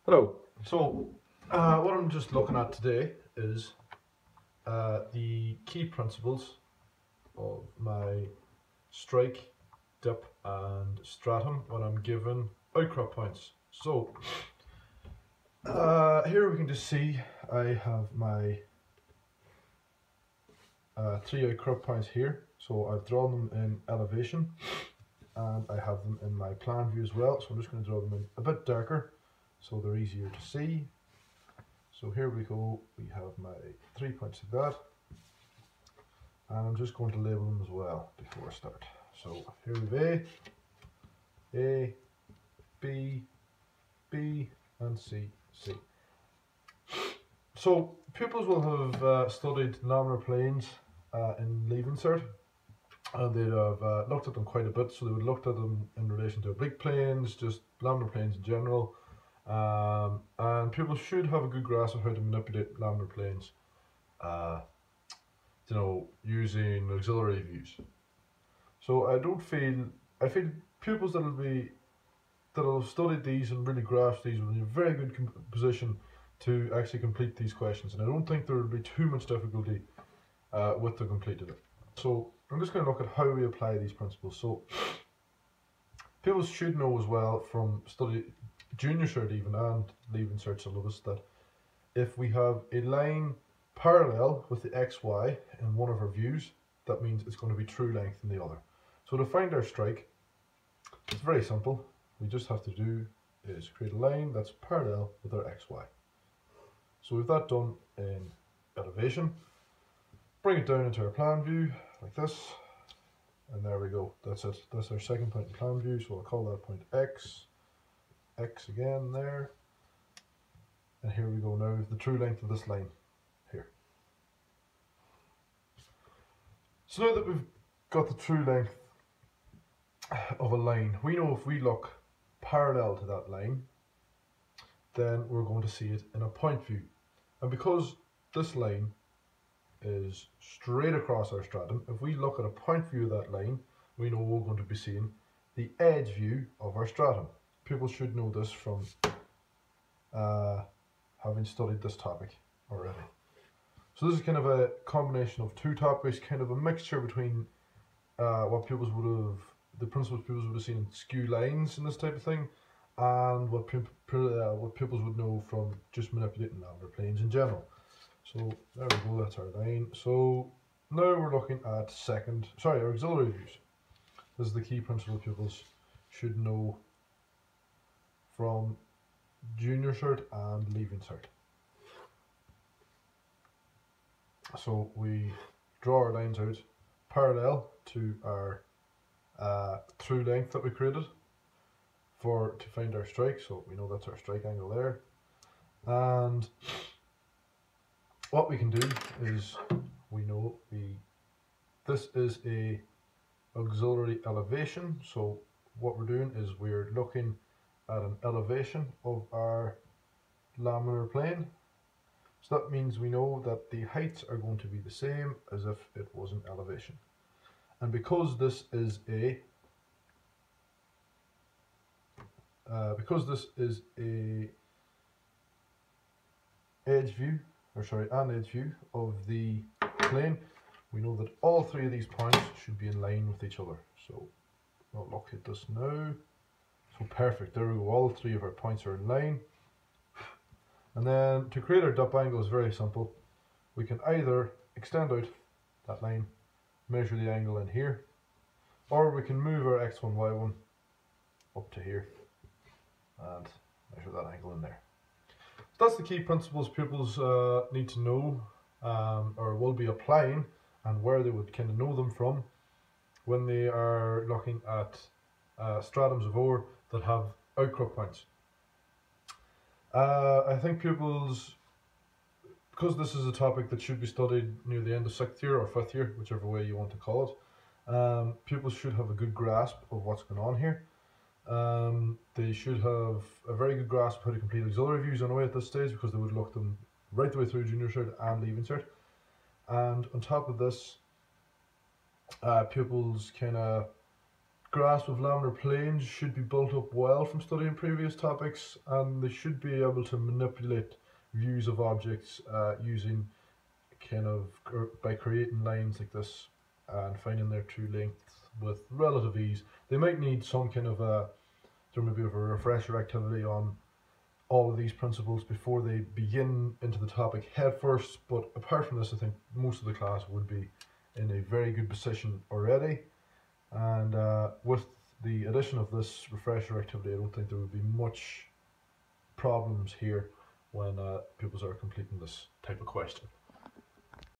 Hello. So, what I'm just looking at today is the key principles of my strike, dip, and stratum when I'm given outcrop points. So, here we can just see I have my three outcrop points here. So, I've drawn them in elevation and I have them in my plan view as well. So, I'm just going to draw them in a bit darker so they're easier to see. So here we go, we have my 3 points of that, and I'm just going to label them as well before I start. So here we have A, B, B, and C, C. So pupils will have studied laminar planes in Leaving Cert, and they'd have looked at them quite a bit. So they would have looked at them in relation to oblique planes, just laminar planes in general. And people should have a good grasp of how to manipulate laminar planes, using auxiliary views. So I feel pupils that'll have studied these and really grasp these will be in a very good position to actually complete these questions. And I don't think there will be too much difficulty with the completing it. So I'm just going to look at how we apply these principles. So pupils should know as well from study junior cert even and leaving cert syllabus that if we have a line parallel with the xy in one of our views, that means it's going to be true length in the other. So to find our strike, it's very simple. We just have to do is create a line that's parallel with our xy. So we've that done in elevation. Bring it down into our plan view like this, and there we go. That's it. That's our second point in plan view. So I'll call that point x. X again there, and here we go now, the true length of this line here. So now that we've got the true length of a line, we know if we look parallel to that line, then we're going to see it in a point view. And because this line is straight across our stratum, if we look at a point view of that line, we know we're going to be seeing the edge view of our stratum. People should know this from having studied this topic already. So this is kind of a combination of two topics, kind of a mixture between what pupils would have, the principles pupils would have seen in skew lines and this type of thing, and what pupils would know from just manipulating laminar planes in general. So there we go, that's our line. So now we're looking at our auxiliary views. This is the key principle pupils should know from junior cert and leaving cert. So we draw our lines out parallel to our true length that we created to find our strike. So we know that's our strike angle there. And what we can do is we know this is a auxiliary elevation. So what we're doing is we're looking at an elevation of our laminar plane. So that means we know that the heights are going to be the same as if it was an elevation. And because this is a an edge view of the plane, we know that all three of these points should be in line with each other. So I'll look at this now. So perfect, there we go, all three of our points are in line. And then to create our dip angle is very simple. We can either extend out that line, measure the angle in here, or we can move our x1, y1 up to here and measure that angle in there. So that's the key principles pupils need to know or will be applying, and where they would kind of know them from when they are looking at stratums of ore that have outcrop points. I think pupils, because this is a topic that should be studied near the end of 6th year or 5th year, whichever way you want to call it, pupils should have a good grasp of what's going on here. They should have a very good grasp of how to complete auxiliary views anyway at this stage, because they would look them right the way through junior cert and leaving cert. And on top of this, pupils kind of grasp of laminar planes should be built up well from studying previous topics, and they should be able to manipulate views of objects using by creating lines like this and finding their true length with relative ease. They might need some kind of a bit of a refresher activity on all of these principles before they begin into the topic head first, but apart from this, I think most of the class would be in a very good position already, and with the addition of this refresher activity, I don't think there would be much problems here when pupils are completing this type of question.